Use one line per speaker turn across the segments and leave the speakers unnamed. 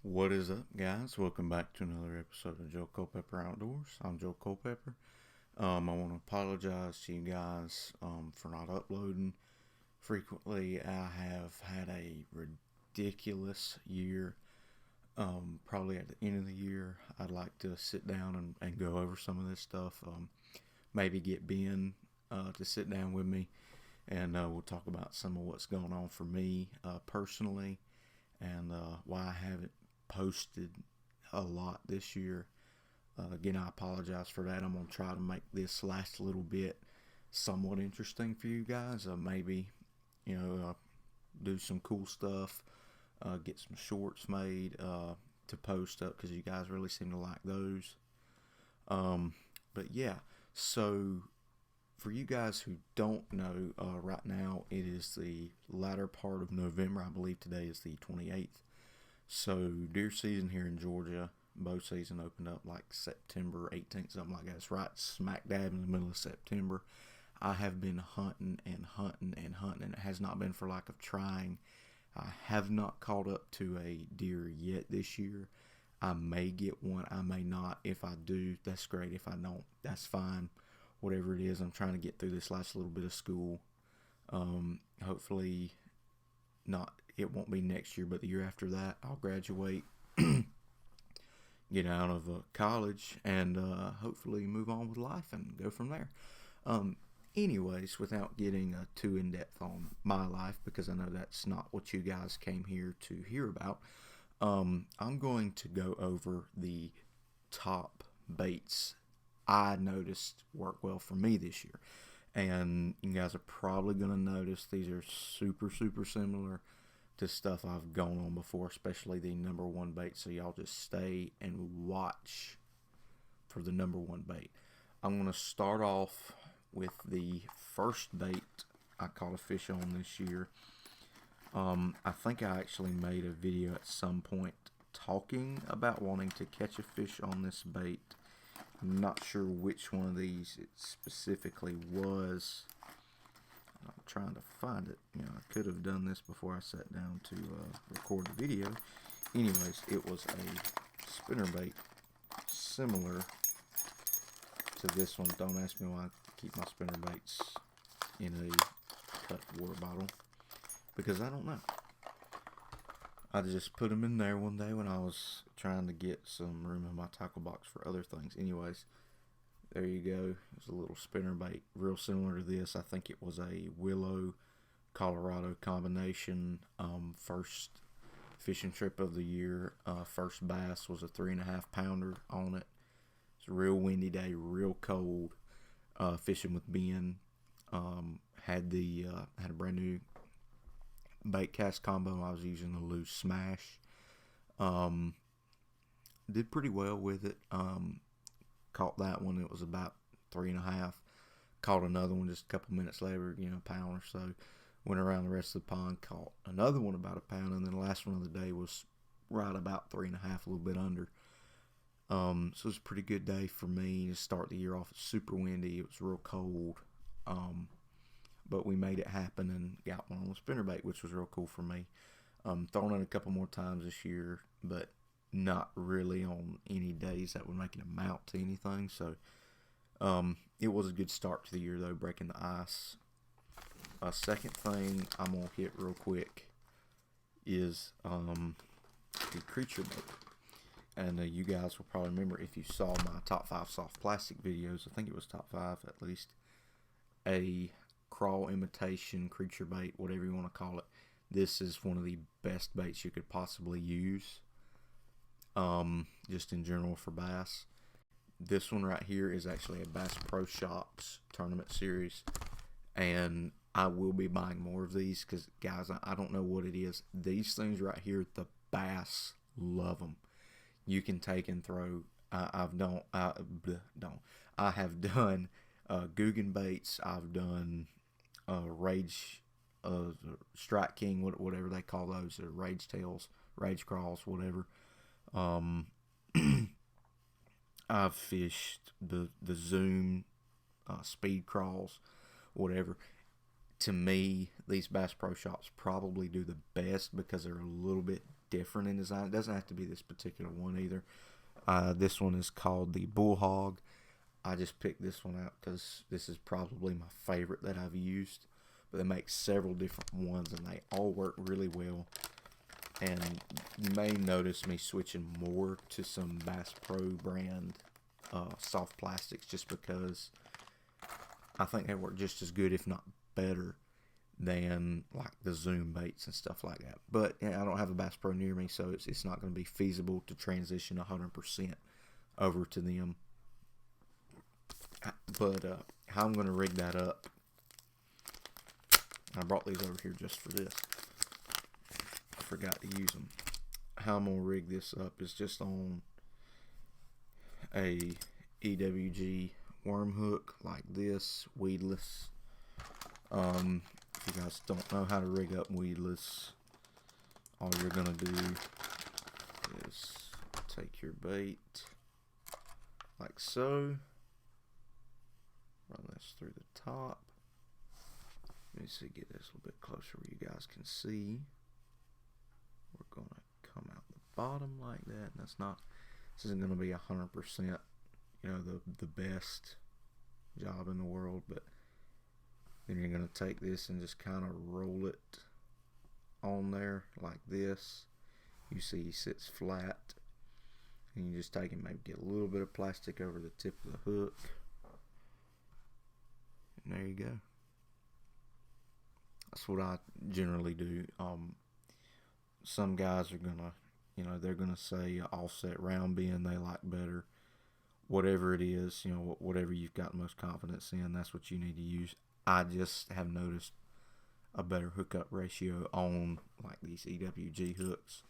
What is up, guys? Welcome back to another episode of Joe Culpepper Outdoors. I'm Joe Culpepper. I want to apologize to you guys for not uploading frequently. I have had a ridiculous year. Probably at the end of the year, I'd like to sit down and go over some of this stuff. Maybe get Ben to sit down with me, and we'll talk about some of what's going on for me personally, and why I haven't posted a lot this year. Again, I apologize for that. I'm going to try to make this last little bit somewhat interesting for you guys. Maybe, do some cool stuff, get some shorts made to post up because you guys really seem to like those. But yeah, so for you guys who don't know, right now it is the latter part of November. I believe today is the 28th. So deer season here in Georgia, bow season opened up like September 18th, something like that. It's right smack dab in the middle of September. I have been hunting and hunting and hunting. It has not been for lack of trying. I have not caught up to a deer yet this year. I may get one. I may not. If I do, that's great. If I don't, that's fine. Whatever it is, I'm trying to get through this last little bit of school. Hopefully not, it won't be next year, but the year after that, I'll graduate, get out of college, and hopefully move on with life and go from there. Anyways, without getting too in depth on my life, because I know that's not what you guys came here to hear about, I'm going to go over the top baits I noticed work well for me this year. And you guys are probably going to notice these are super, super similar to stuff I've gone on before, especially the number one bait. So y'all just stay and watch for the number one bait. I'm going to start off with the first bait I caught a fish on this year. I think I actually made a video at some point talking about wanting to catch a fish on this bait. I'm not sure which one of these it specifically was. I'm trying to find it. I could have done this before I sat down to record the video. Anyways, it was a spinnerbait similar to this one. Don't ask me why I keep my spinnerbaits in a cut water bottle, because I don't know. I just put them in there one day when I was trying to get some room in my tackle box for other things. Anyways, there you go. It's a little spinnerbait, real similar to this. I think it was a Willow, Colorado combination. First fishing trip of the year. First bass was a 3.5 pounder on it. It's a real windy day, real cold. Fishing with Ben. Had a brand new bait cast combo. I was using a loose smash. Did pretty well with it. Caught that one. It was about 3.5. Caught another one just a couple minutes later, pound or so. Went around the rest of the pond, caught another one about a pound, and then the last one of the day was right about 3.5, a little bit under. So it was a pretty good day for me to start the year off. It's super windy. It was real cold. But we made it happen and got one on the spinnerbait, which was real cool for me. Thrown it a couple more times this year, but not really on any days that would make it amount to anything. So it was a good start to the year, though, breaking the ice. Second thing I'm going to hit real quick is the creature bait. And you guys will probably remember, if you saw my top 5 soft plastic videos, I think it was top 5 at least, a crawl imitation creature bait, whatever you want to call it. This is one of the best baits you could possibly use, just in general for bass. This one right here is actually a Bass Pro Shops tournament series, and I will be buying more of these because, guys, I don't know what it is. These things right here, the bass love them. You can take and throw. I have done Guggen baits. I've done Rage, Strike King, whatever they call those, Rage Tails, Rage Crawls, whatever. I've fished the Zoom speed crawls, whatever. To me, these Bass Pro Shops probably do the best because they're a little bit different in design. It doesn't have to be this particular one either. This one is called the Bullhog. I just picked this one out because this is probably my favorite that I've used. But they make several different ones, and they all work really well. And you may notice me switching more to some Bass Pro brand soft plastics, just because I think they work just as good, if not better, than like the Zoom baits and stuff like that. But I don't have a Bass Pro near me, so it's not going to be feasible to transition 100% over to them. But how I'm going to rig that up, I brought these over here just for this. I forgot to use them. How I'm going to rig this up is just on a EWG worm hook like this, weedless. If you guys don't know how to rig up weedless, all you're going to do is take your bait like so, run this through the top. Let me see, get this a little bit closer where you guys can see. We're going to come out the bottom like that. And this isn't going to be 100%, the best job in the world, but then you're going to take this and just kind of roll it on there like this. You see he sits flat, and you just take and maybe get a little bit of plastic over the tip of the hook, and there you go. That's what I generally do. Some guys are gonna, they're gonna say offset round bend they like better. Whatever it is, whatever you've got most confidence in, that's what you need to use. I just have noticed a better hookup ratio on like these EWG hooks.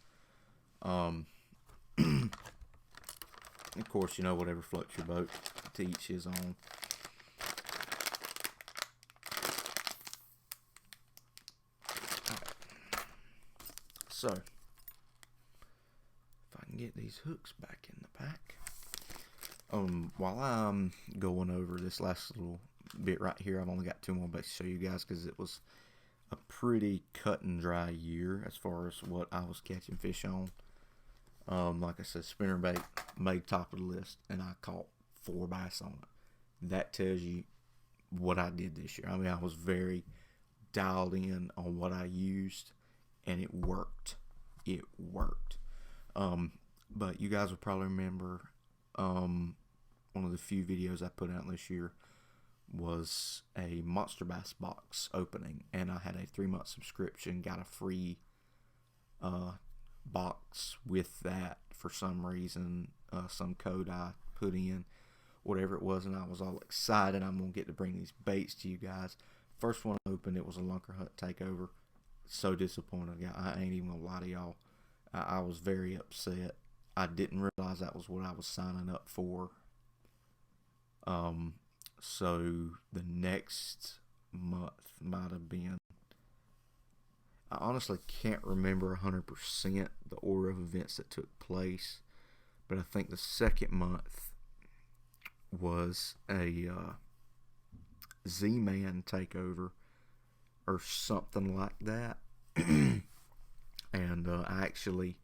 Of course, whatever floats your boat, to each his own. So, if I can get these hooks back in the pack. While I'm going over this last little bit right here, I've only got 2 more baits to show you guys because it was a pretty cut and dry year as far as what I was catching fish on. Like I said, spinnerbait made top of the list, and I caught 4 bass on it. That tells you what I did this year. I mean, I was very dialed in on what I used, and it worked. It worked. But you guys will probably remember one of the few videos I put out this year was a Monster Bass box opening, and I had a 3-month subscription, got a free box with that for some reason, some code I put in, whatever it was, and I was all excited. I'm gonna get to bring these baits to you guys. First one I opened, it was a Lunker Hunt takeover. So disappointed. I ain't even gonna lie to y'all. I was very upset. I didn't realize that was what I was signing up for. So the next month might have been, I honestly can't remember 100% the order of events that took place, but I think the second month was a Z-Man takeover or something like that. And I actually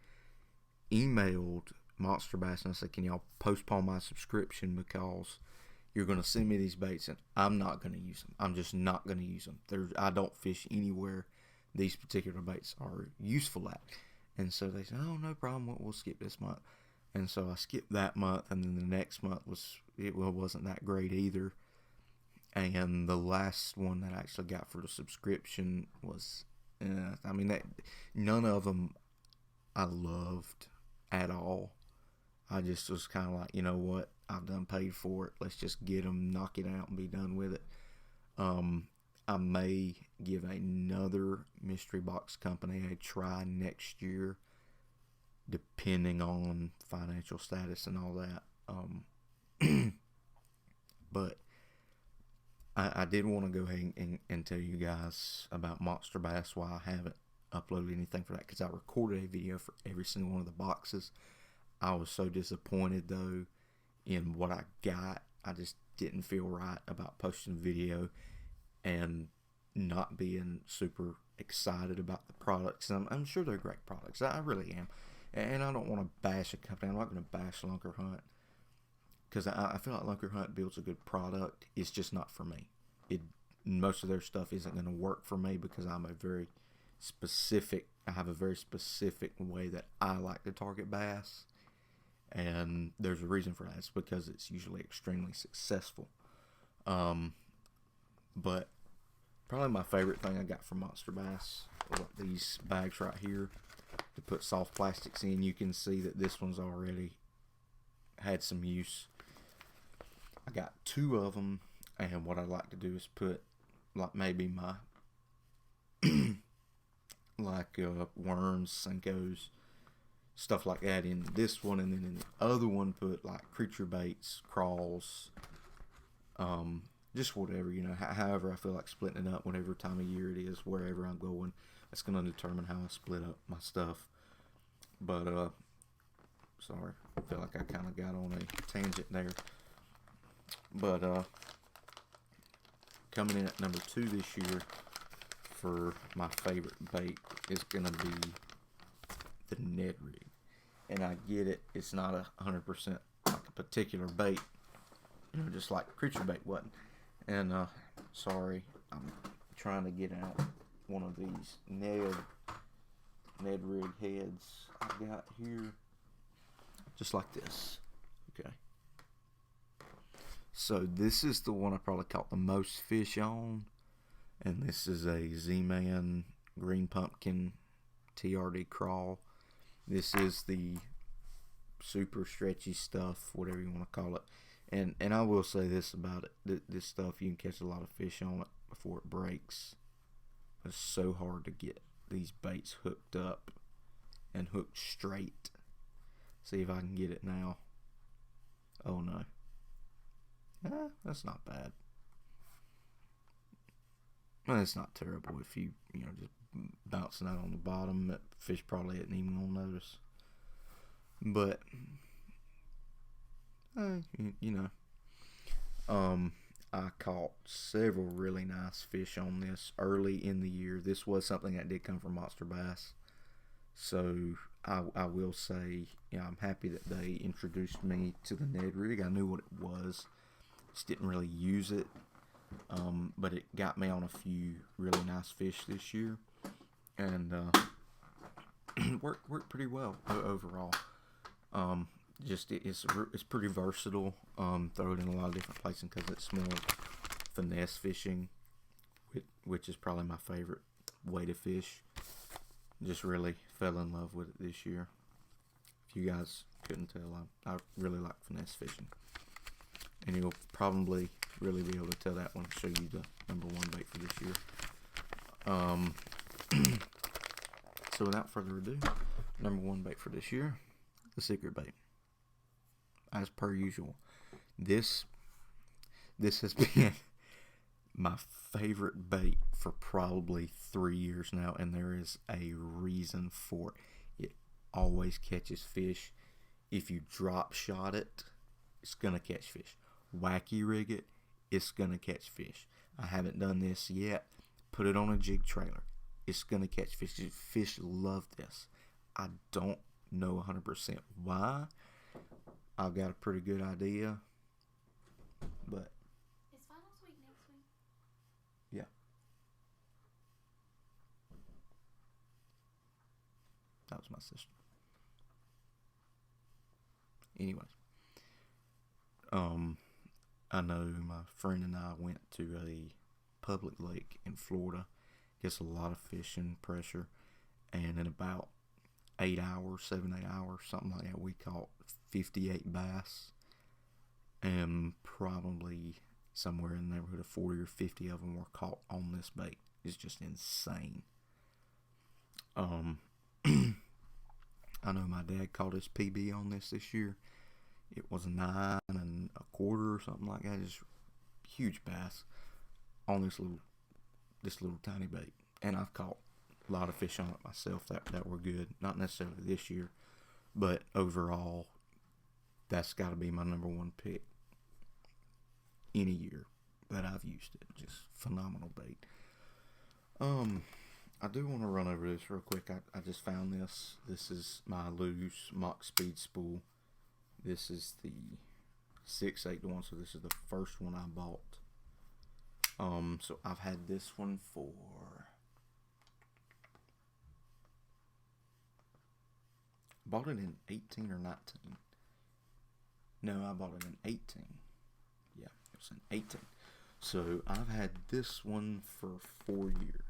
emailed Monster Bass and I said, can y'all postpone my subscription because you're going to send me these baits and I'm not going to use them. I'm just not going to use them. I don't fish anywhere these particular baits are useful at. And so they said, oh, no problem, we'll skip this month. And so I skipped that month, and then the next month wasn't that great either. And the last one that I actually got for the subscription was, none of them I loved at all. I just was kind of like, you know what, I've done paid for it. Let's just get them, knock it out, and be done with it. I may give another mystery box company a try next year, depending on financial status and all that. But I did want to go ahead and tell you guys about Monster Bass, why I haven't uploaded anything for that, because I recorded a video for every single one of the boxes. I was so disappointed, though, in what I got. I just didn't feel right about posting a video and not being super excited about the products, and I'm sure they're great products. I really am, and I don't want to bash a company. I'm not going to bash Lunker Hunt because I feel like Lunker Hunt builds a good product. It's just not for me. Most of their stuff isn't going to work for me because I have a very specific way that I like to target bass, and there's a reason for that. It's because it's usually extremely successful. But probably my favorite thing I got from Monster Bass are these bags right here to put soft plastics in. You can see that this one's already had some use. I got 2 of them, and what I like to do is put like maybe my worms, Senkos, stuff like that in this one, and then in the other one put like creature baits, crawls, just whatever, however I feel like splitting it up, whatever time of year it is, wherever I'm going, that's going to determine how I split up my stuff. But sorry, I feel like I kind of got on a tangent there. But coming in at number 2 this year for my favorite bait is going to be the Ned Rig. And I get it, it's not 100% like a particular bait, just like creature bait wasn't. And sorry, I'm trying to get out one of these Ned Rig heads I got here, just like this. Okay, so this is the one I probably caught the most fish on, and this is a Z-Man Green Pumpkin TRD crawl. This is the super stretchy stuff, whatever you want to call it. And I will say this about it. This stuff, you can catch a lot of fish on it before it breaks. It's so hard to get these baits hooked up and hooked straight. See if I can get it now. Oh no. That's not bad. Well, it's not terrible if you just bouncing out on the bottom. That fish probably isn't even going to notice. But I caught several really nice fish on this early in the year. This was something that did come from Monster Bass, so I will say, I'm happy that they introduced me to the Ned Rig. I knew what it was, just didn't really use it, but it got me on a few really nice fish this year, and worked pretty well overall. It's pretty versatile. Throw it in a lot of different places because it's more finesse fishing, which is probably my favorite way to fish. Just really fell in love with it this year. If you guys couldn't tell, I really like finesse fishing, and you'll probably really be able to tell that when I show you the number 1 bait for this year. So without further ado, number 1 bait for this year, the secret bait. As per usual, this has been my favorite bait for probably 3 years now, and there is a reason for it. It always catches fish. If you drop shot it, it's gonna catch fish. Wacky rig it, it's gonna catch fish. I haven't done this yet. Put it on a jig trailer, it's gonna catch fish. Fish love this. I don't know 100% why. I've got a pretty good idea, but
is finals week next week?
Yeah. That was my sister. Anyways, I know my friend and I went to a public lake in Florida. Gets a lot of fishing pressure, and in about 8 hours, 7-8 hours, something like that, we caught 58 bass, and probably somewhere in the neighborhood of 40 or 50 of them were caught on this bait. It's just insane. I know my dad caught his PB on this year. It was 9 1/4 or something like that. Just huge bass on this little tiny bait, and I've caught a lot of fish on it myself that were good. Not necessarily this year, but overall, that's got to be my number 1 pick any year that I've used it. Just phenomenal bait. I do want to run over this real quick. I just found this. This is my Lew's Mach Speed Spool. This is the 6/8 to 1, so this is the first one I bought. So I've had this one for bought it in 18 or 19. No, I bought it in 18. Yeah, it was in 18. So I've had this one for 4 years.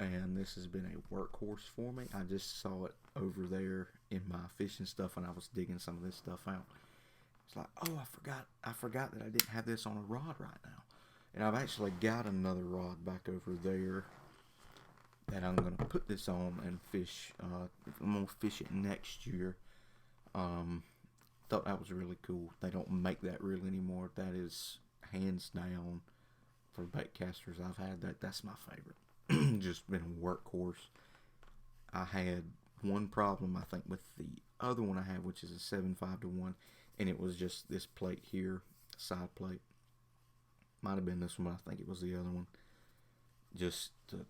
And this has been a workhorse for me. I just saw it over there in my fishing stuff when I was digging some of this stuff out. It's like, oh, I forgot that I didn't have this on a rod right now. And I've actually got another rod back over there that I'm going to put this on and fish. I'm going to fish it next year. Thought that was really cool. They don't make that reel anymore. That is hands down for bait casters I've had. That's my favorite. Just been a workhorse. I had one problem, I think, with the other one I had, which is a 7/5 to 1, and it was just this plate here, side plate. Might have been this one, but I think it was the other one. Just the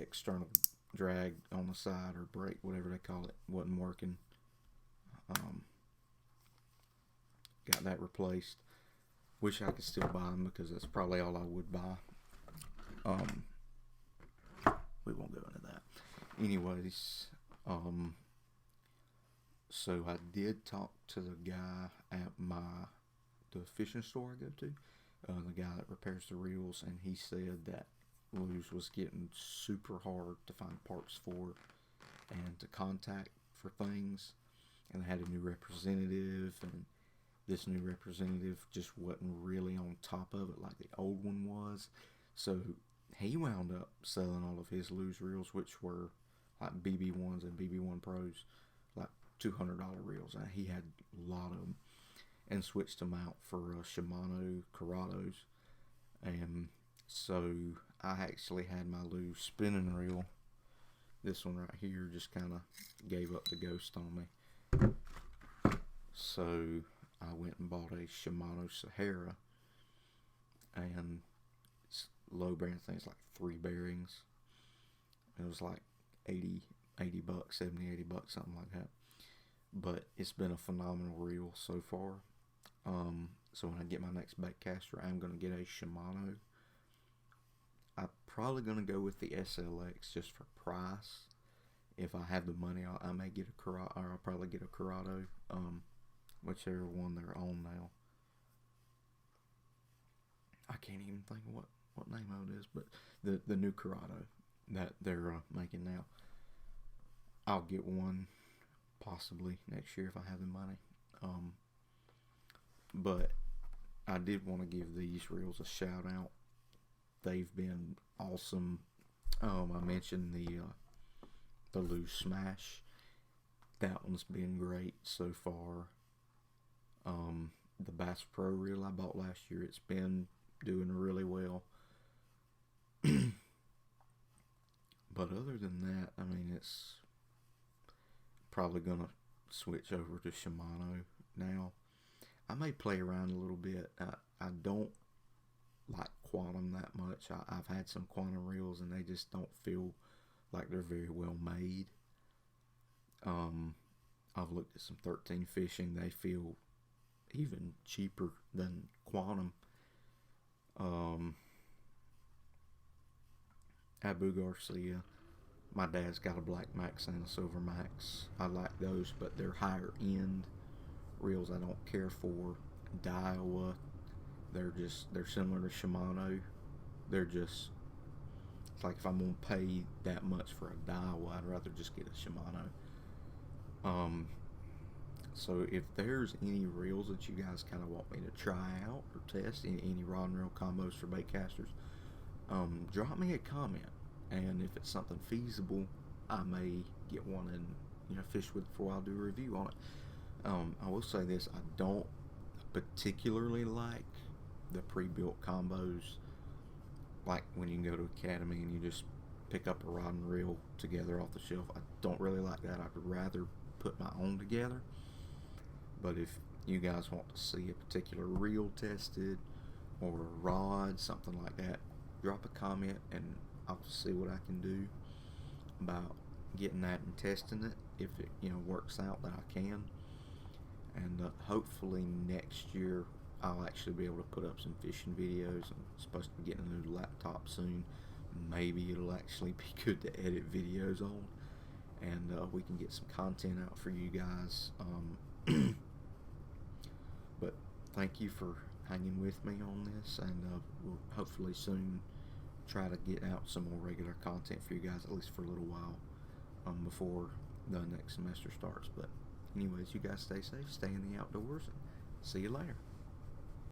external drag on the side or brake, whatever they call it, wasn't working. Got that replaced. Wish I could still buy them because that's probably all I would buy. We won't go into that. Anyways, so I did talk to the guy at the fishing store I go to, the guy that repairs the reels, and he said that Lew's was getting super hard to find parts for and to contact for things, and they had a new representative, and this new representative just wasn't really on top of it like the old one was. So he wound up selling all of his Lew's reels, which were like BB1s and BB1 Pros, like $200 reels. And he had a lot of them, and switched them out for Shimano Curados. And so I actually had my Lew's spinning reel. This one right here just kind of gave up the ghost on me. So I went and bought a Shimano Sahara, and it's low bearing things, like 3 bearings. It was like $80 bucks, $70, $80, something like that. But it's been a phenomenal reel so far. So when I get my next bait caster, I'm going to get a Shimano. I'm probably going to go with the SLX just for price. If I have the money, I may get a Curado, or I'll probably get a Curado, whichever one they're on now. I can't even think of what name it is, but the new Curado that they're making now. I'll get one possibly next year if I have the money. But I did want to give these reels a shout out. They've been awesome. I mentioned the Lew's Smash. That one's been great so far. The Bass Pro reel I bought last year, it's been doing really well. But other than that, I mean, it's probably gonna switch over to Shimano now. I may play around a little bit. I don't like Quantum that much. I've had some Quantum reels and they just don't feel like they're very well made. I've looked at some 13 fishing. They feel even cheaper than Quantum. Abu Garcia. My dad's got a Black Max and a Silver Max. I like those, but they're higher end reels I don't care for. Daiwa, they're similar to Shimano. It's like if I'm gonna pay that much for a Daiwa, I'd rather just get a Shimano. So if there's any reels that you guys kind of want me to try out or test, any rod and reel combos for bait casters, drop me a comment, and if it's something feasible, I may get one and fish with before I'll do a review on it. I will say this: I don't particularly like the pre-built combos, like when you can go to Academy and you just pick up a rod and reel together off the shelf. I don't really like that. I'd rather put my own together. But if you guys want to see a particular reel tested or a rod, something like that, drop a comment and I'll see what I can do about getting that and testing it. If it works out that I can, and hopefully next year I'll actually be able to put up some fishing videos. I'm supposed to be getting a new laptop soon. Maybe it'll actually be good to edit videos on, and we can get some content out for you guys. But thank you for hanging with me on this, and we'll hopefully soon try to get out some more regular content for you guys, at least for a little while, before the next semester starts. But anyways, you guys stay safe, stay in the outdoors, and see you later.